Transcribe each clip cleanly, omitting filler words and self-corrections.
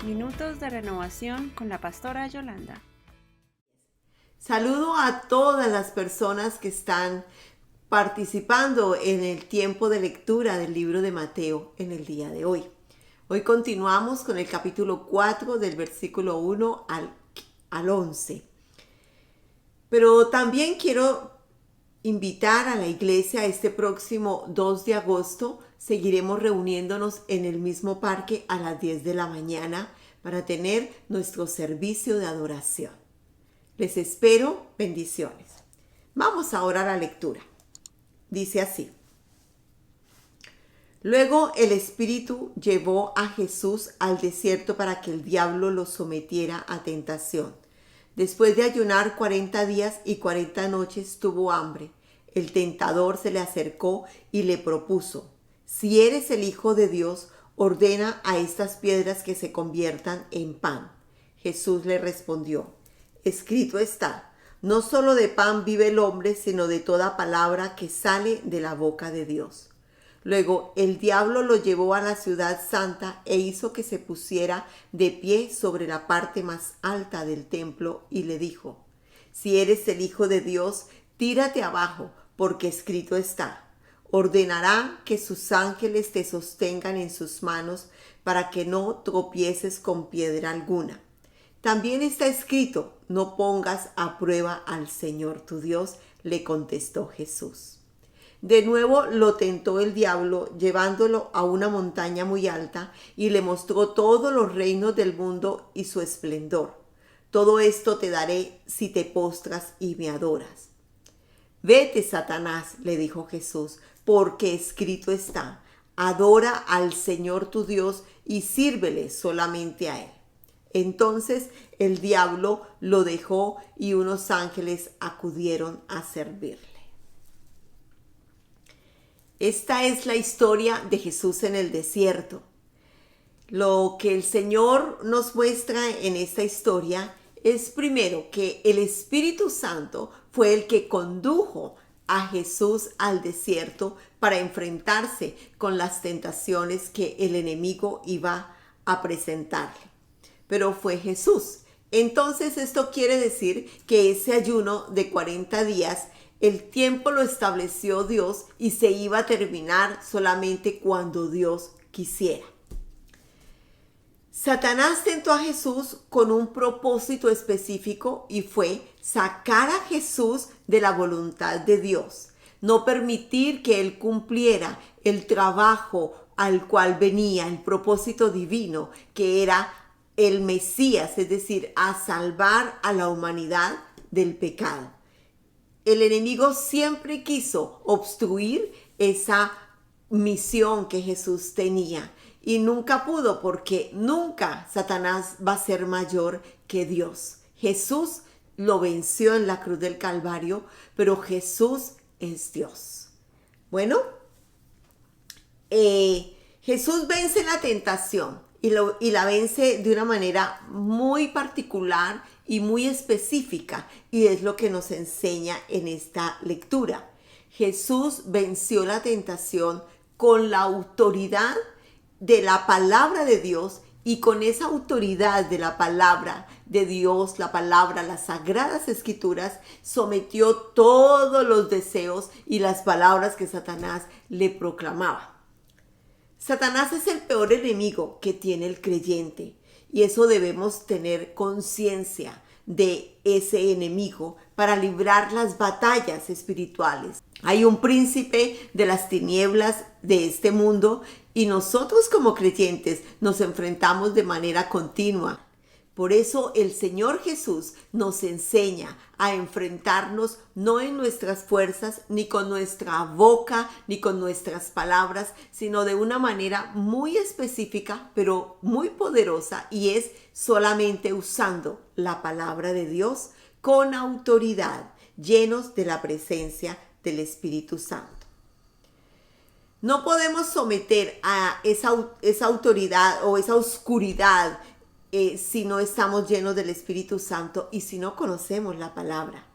Minutos de renovación con la pastora Yolanda. Saludo a todas las personas que están participando en el tiempo de lectura del libro de Mateo en el día de hoy. Hoy continuamos con el capítulo 4 del versículo 1 al 11. Pero también quiero invitar a la iglesia este próximo 2 de agosto. Seguiremos reuniéndonos en el mismo parque a las 10 de la mañana para tener nuestro servicio de adoración. Les espero, bendiciones. Vamos ahora a la lectura. Dice así: Luego el Espíritu llevó a Jesús al desierto para que el diablo lo sometiera a tentación. Después de ayunar 40 días y 40 noches tuvo hambre. El tentador se le acercó y le propuso: Si eres el Hijo de Dios, ordena a estas piedras que se conviertan en pan. Jesús le respondió: Escrito está, no solo de pan vive el hombre, sino de toda palabra que sale de la boca de Dios. Luego el diablo lo llevó a la ciudad santa e hizo que se pusiera de pie sobre la parte más alta del templo y le dijo: Si eres el Hijo de Dios, tírate abajo, porque escrito está: Ordenará que sus ángeles te sostengan en sus manos para que no tropieces con piedra alguna. También está escrito: No pongas a prueba al Señor tu Dios, le contestó Jesús. De nuevo lo tentó el diablo, llevándolo a una montaña muy alta, y le mostró todos los reinos del mundo y su esplendor. Todo esto te daré si te postras y me adoras. Vete, Satanás, le dijo Jesús, porque escrito está: Adora al Señor tu Dios y sírvele solamente a Él. Entonces el diablo lo dejó y unos ángeles acudieron a servirle. Esta es la historia de Jesús en el desierto. Lo que el Señor nos muestra en esta historia es primero que el Espíritu Santo fue el que condujo a Jesús al desierto para enfrentarse con las tentaciones que el enemigo iba a presentarle. Pero fue Jesús. Entonces esto quiere decir que ese ayuno de 40 días, el tiempo lo estableció Dios y se iba a terminar solamente cuando Dios quisiera. Satanás tentó a Jesús con un propósito específico y fue sacar a Jesús de la voluntad de Dios, no permitir que él cumpliera el trabajo al cual venía, el propósito divino, que era el Mesías, es decir, a salvar a la humanidad del pecado. El enemigo siempre quiso obstruir esa misión que Jesús tenía y nunca pudo, porque nunca Satanás va a ser mayor que Dios. Jesús lo venció en la cruz del Calvario, pero Jesús es Dios. Bueno, Jesús vence la tentación y la vence de una manera muy particular y muy específica, y es lo que nos enseña en esta lectura. Jesús venció la tentación con la autoridad de la palabra de Dios, y con esa autoridad de la palabra de Dios, la palabra, las sagradas escrituras, sometió todos los deseos y las palabras que Satanás le proclamaba. Satanás es el peor enemigo que tiene el creyente, y eso debemos tener conciencia de ese enemigo para librar las batallas espirituales. Hay un príncipe de las tinieblas de este mundo y nosotros como creyentes nos enfrentamos de manera continua. Por eso el Señor Jesús nos enseña a enfrentarnos no en nuestras fuerzas, ni con nuestra boca, ni con nuestras palabras, sino de una manera muy específica, pero muy poderosa, y es solamente usando la palabra de Dios con autoridad, llenos de la presencia del Espíritu Santo. No podemos someter a esa autoridad o esa oscuridad si no estamos llenos del Espíritu Santo y si no conocemos la palabra.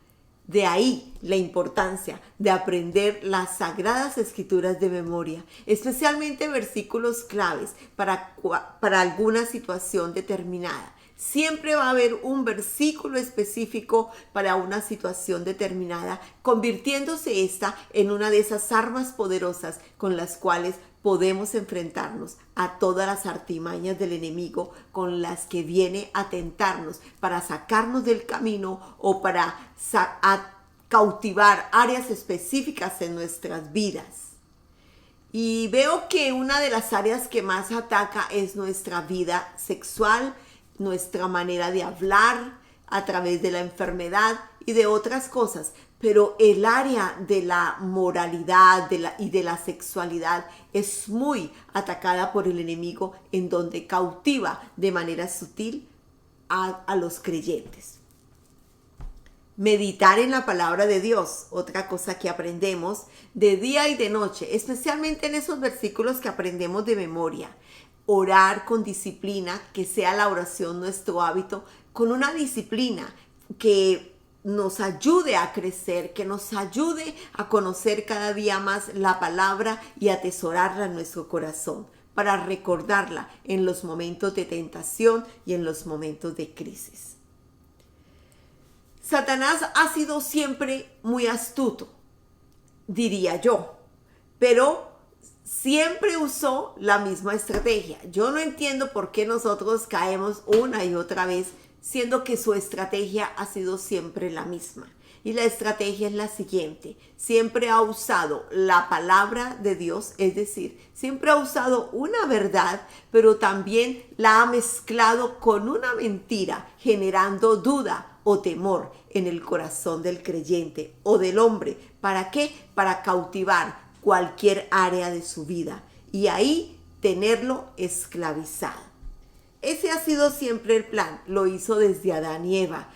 De ahí la importancia de aprender las Sagradas Escrituras de memoria, especialmente versículos claves para alguna situación determinada. Siempre va a haber un versículo específico para una situación determinada, convirtiéndose esta en una de esas armas poderosas con las cuales podemos enfrentarnos a todas las artimañas del enemigo con las que viene a tentarnos para sacarnos del camino o para cautivar áreas específicas en nuestras vidas. Y veo que una de las áreas que más ataca es nuestra vida sexual, nuestra manera de hablar a través de la enfermedad y de otras cosas. Pero el área de la moralidad y de la sexualidad es muy atacada por el enemigo, en donde cautiva de manera sutil a los creyentes. Meditar en la palabra de Dios, otra cosa que aprendemos de día y de noche, especialmente en esos versículos que aprendemos de memoria. Orar con disciplina, que sea la oración nuestro hábito, con una disciplina que nos ayude a crecer, que nos ayude a conocer cada día más la palabra y atesorarla en nuestro corazón, para recordarla en los momentos de tentación y en los momentos de crisis. Satanás ha sido siempre muy astuto, diría yo, pero siempre usó la misma estrategia. Yo no entiendo por qué nosotros caemos una y otra vez, siendo que su estrategia ha sido siempre la misma. Y la estrategia es la siguiente: siempre ha usado la palabra de Dios, es decir, siempre ha usado una verdad, pero también la ha mezclado con una mentira, generando duda o temor en el corazón del creyente o del hombre. ¿Para qué? Para cautivar cualquier área de su vida y ahí tenerlo esclavizado. Ese ha sido siempre el plan. Lo hizo desde Adán y Eva.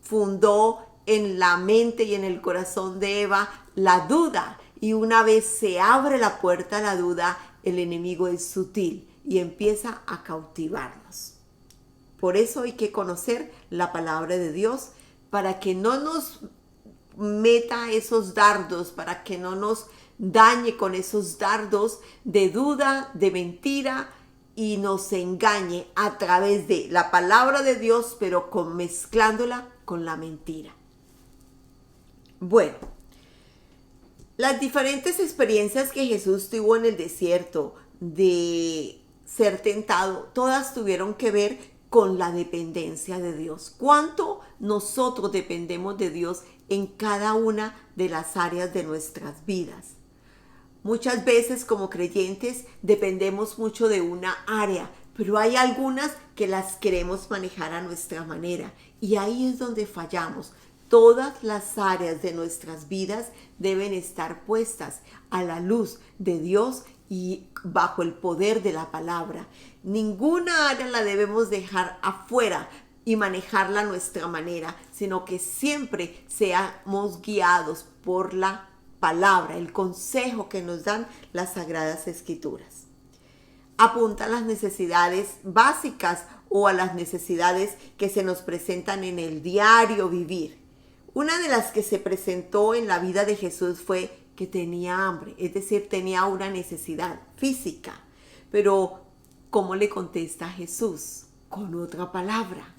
Fundó en la mente y en el corazón de Eva la duda. Y una vez se abre la puerta a la duda, el enemigo es sutil y empieza a cautivarnos. Por eso hay que conocer la palabra de Dios para que no nos meta esos dardos, para que no nos dañe con esos dardos de duda, de mentira, y nos engañe a través de la palabra de Dios, pero mezclándola con la mentira. Bueno, las diferentes experiencias que Jesús tuvo en el desierto de ser tentado, todas tuvieron que ver con la dependencia de Dios. ¿Cuánto nosotros dependemos de Dios en cada una de las áreas de nuestras vidas? Muchas veces como creyentes dependemos mucho de una área, pero hay algunas que las queremos manejar a nuestra manera y ahí es donde fallamos. Todas las áreas de nuestras vidas deben estar puestas a la luz de Dios y bajo el poder de la palabra. Ninguna área la debemos dejar afuera y manejarla a nuestra manera, sino que siempre seamos guiados por la palabra, el consejo que nos dan las Sagradas Escrituras. Apunta a las necesidades básicas o a las necesidades que se nos presentan en el diario vivir. Una de las que se presentó en la vida de Jesús fue que tenía hambre, es decir, tenía una necesidad física. Pero, ¿cómo le contesta Jesús? Con otra palabra: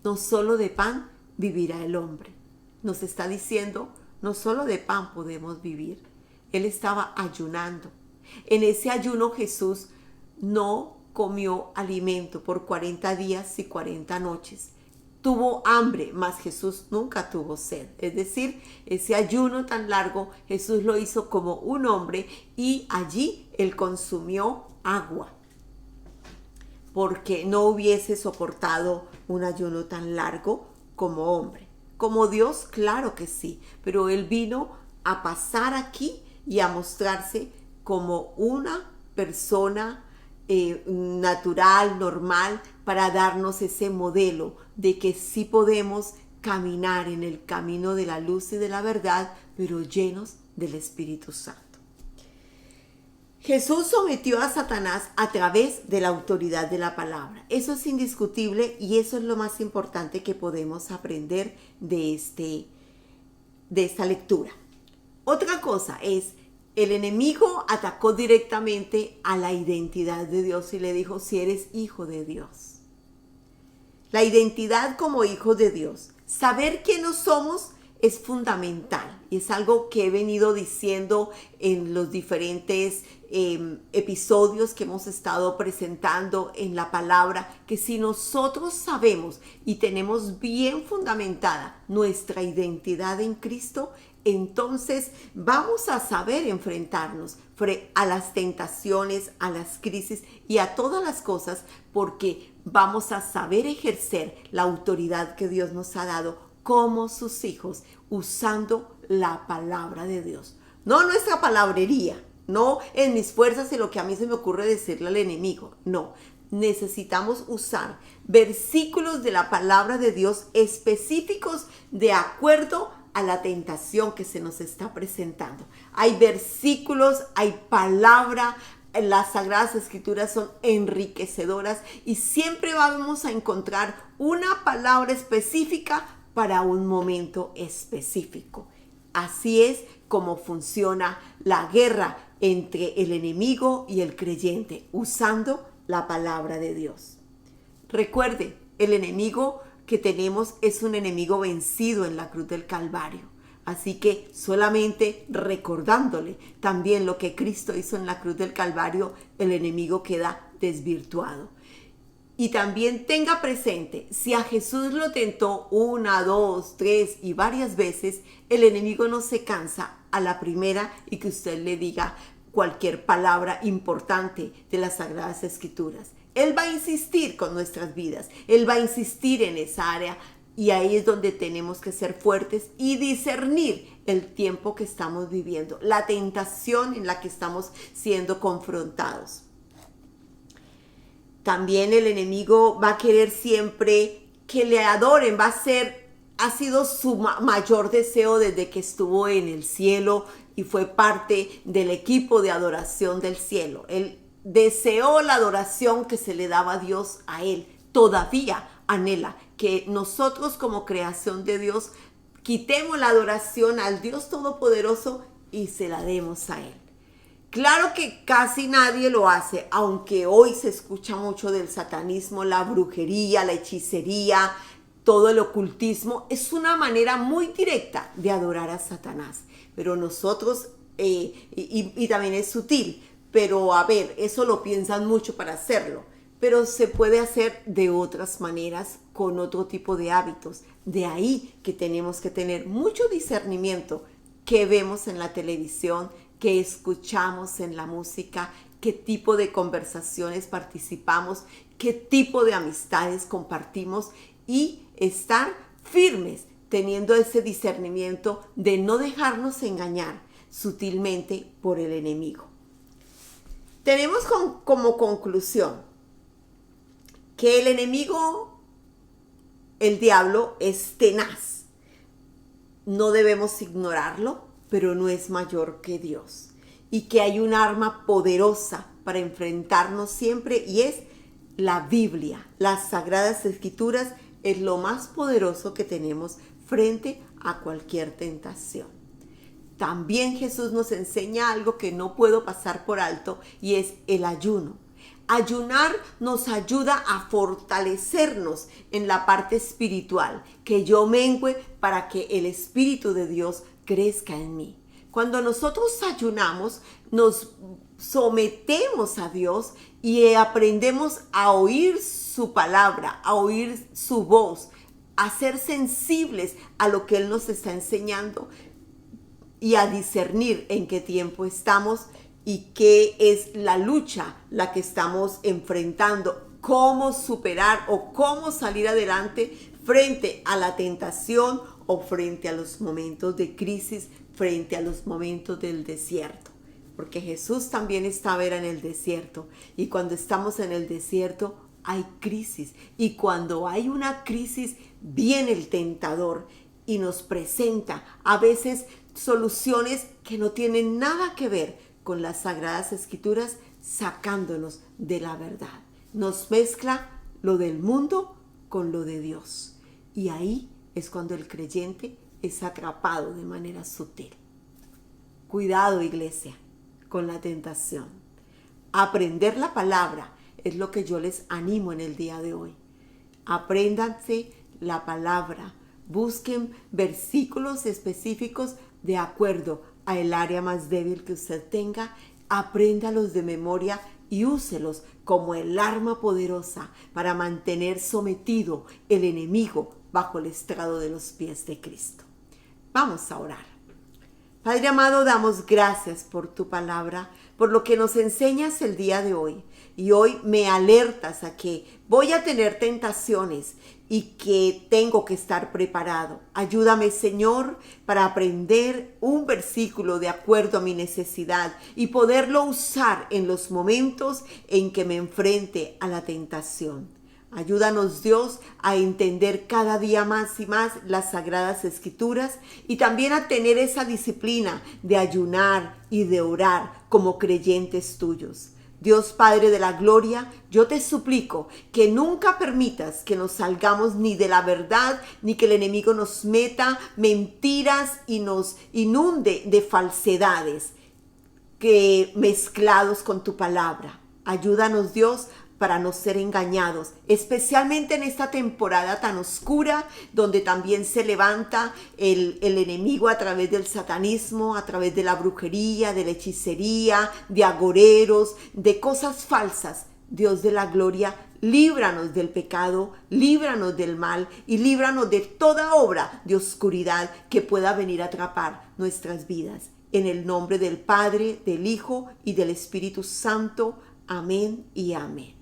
no solo de pan vivirá el hombre. Nos está diciendo, no solo de pan podemos vivir. Él estaba ayunando. En ese ayuno Jesús no comió alimento por 40 días y 40 noches. Tuvo hambre, mas Jesús nunca tuvo sed. Es decir, ese ayuno tan largo Jesús lo hizo como un hombre y allí él consumió agua, porque no hubiese soportado un ayuno tan largo como hombre. Como Dios, claro que sí, pero él vino a pasar aquí y a mostrarse como una persona natural, normal, para darnos ese modelo de que sí podemos caminar en el camino de la luz y de la verdad, pero llenos del Espíritu Santo. Jesús sometió a Satanás a través de la autoridad de la palabra. Eso es indiscutible y eso es lo más importante que podemos aprender de esta lectura. Otra cosa es, el enemigo atacó directamente a la identidad de Dios y le dijo, si eres hijo de Dios. La identidad como hijo de Dios. Saber quiénes somos es fundamental y es algo que he venido diciendo en los diferentes episodios que hemos estado presentando en la palabra, que si nosotros sabemos y tenemos bien fundamentada nuestra identidad en Cristo, entonces vamos a saber enfrentarnos a las tentaciones, a las crisis y a todas las cosas, porque vamos a saber ejercer la autoridad que Dios nos ha dado como sus hijos, usando la palabra de Dios. No nuestra palabrería, no en mis fuerzas y lo que a mí se me ocurre decirle al enemigo. No, necesitamos usar versículos de la palabra de Dios específicos de acuerdo a la tentación que se nos está presentando. Hay versículos, hay palabra. Las Sagradas Escrituras son enriquecedoras y siempre vamos a encontrar una palabra específica para un momento específico. Así es como funciona la guerra entre el enemigo y el creyente, usando la palabra de Dios. Recuerde, el enemigo que tenemos es un enemigo vencido en la cruz del Calvario. Así que solamente recordándole también lo que Cristo hizo en la cruz del Calvario, el enemigo queda desvirtuado. Y también tenga presente, si a Jesús lo tentó 1, 2, 3 y varias veces, el enemigo no se cansa a la primera y que usted le diga cualquier palabra importante de las Sagradas Escrituras. Él va a insistir con nuestras vidas, Él va a insistir en esa área y ahí es donde tenemos que ser fuertes y discernir el tiempo que estamos viviendo, la tentación en la que estamos siendo confrontados. También el enemigo va a querer siempre que le adoren, ha sido su mayor deseo desde que estuvo en el cielo y fue parte del equipo de adoración del cielo. Él deseó la adoración que se le daba a Dios a él. Todavía anhela que nosotros como creación de Dios quitemos la adoración al Dios Todopoderoso y se la demos a Él. Claro que casi nadie lo hace, aunque hoy se escucha mucho del satanismo, la brujería, la hechicería, todo el ocultismo. Es una manera muy directa de adorar a Satanás. Pero nosotros, y también es sutil, pero a ver, eso lo piensan mucho para hacerlo. Pero se puede hacer de otras maneras, con otro tipo de hábitos. De ahí que tenemos que tener mucho discernimiento que vemos en la televisión, que escuchamos en la música, qué tipo de conversaciones participamos, qué tipo de amistades compartimos y estar firmes teniendo ese discernimiento de no dejarnos engañar sutilmente por el enemigo. Tenemos como conclusión que el enemigo, el diablo, es tenaz. No debemos ignorarlo, pero no es mayor que Dios. Y que hay un arma poderosa para enfrentarnos siempre y es la Biblia. Las Sagradas Escrituras es lo más poderoso que tenemos frente a cualquier tentación. También Jesús nos enseña algo que no puedo pasar por alto y es el ayuno. Ayunar nos ayuda a fortalecernos en la parte espiritual, que yo mengüe para que el Espíritu de Dios crezca en mí. Cuando nosotros ayunamos, nos sometemos a Dios y aprendemos a oír su palabra, a oír su voz, a ser sensibles a lo que Él nos está enseñando y a discernir en qué tiempo estamos y qué es la lucha la que estamos enfrentando, cómo superar o cómo salir adelante frente a la tentación o frente a los momentos de crisis, frente a los momentos del desierto. Porque Jesús también estaba en el desierto y cuando estamos en el desierto hay crisis y cuando hay una crisis viene el tentador y nos presenta a veces soluciones que no tienen nada que ver con las Sagradas Escrituras, sacándonos de la verdad. Nos mezcla lo del mundo con lo de Dios. Y ahí es cuando el creyente es atrapado de manera sutil. Cuidado, iglesia, con la tentación. Aprender la palabra es lo que yo les animo en el día de hoy. Apréndanse la palabra. Busquen versículos específicos de acuerdo al área más débil que usted tenga. Apréndalos de memoria y úselos como el arma poderosa para mantener sometido el enemigo bajo el estrado de los pies de Cristo. Vamos a orar. Padre amado, damos gracias por tu palabra, por lo que nos enseñas el día de hoy. Y hoy me alertas a que voy a tener tentaciones y que tengo que estar preparado. Ayúdame, Señor, para aprender un versículo de acuerdo a mi necesidad y poderlo usar en los momentos en que me enfrente a la tentación. Ayúdanos, Dios, a entender cada día más y más las Sagradas Escrituras y también a tener esa disciplina de ayunar y de orar como creyentes tuyos. Dios Padre de la Gloria, yo te suplico que nunca permitas que nos salgamos ni de la verdad, ni que el enemigo nos meta mentiras y nos inunde de falsedades que mezclados con tu palabra. Ayúdanos, Dios, para no ser engañados, especialmente en esta temporada tan oscura, donde también se levanta el enemigo a través del satanismo, a través de la brujería, de la hechicería, de agoreros, de cosas falsas. Dios de la gloria, líbranos del pecado, líbranos del mal y líbranos de toda obra de oscuridad que pueda venir a atrapar nuestras vidas. En el nombre del Padre, del Hijo y del Espíritu Santo. Amén y amén.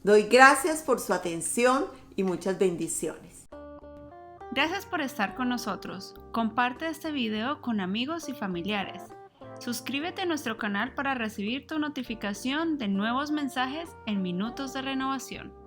Doy gracias por su atención y muchas bendiciones. Gracias por estar con nosotros. Comparte este video con amigos y familiares. Suscríbete a nuestro canal para recibir tu notificación de nuevos mensajes en Minutos de Renovación.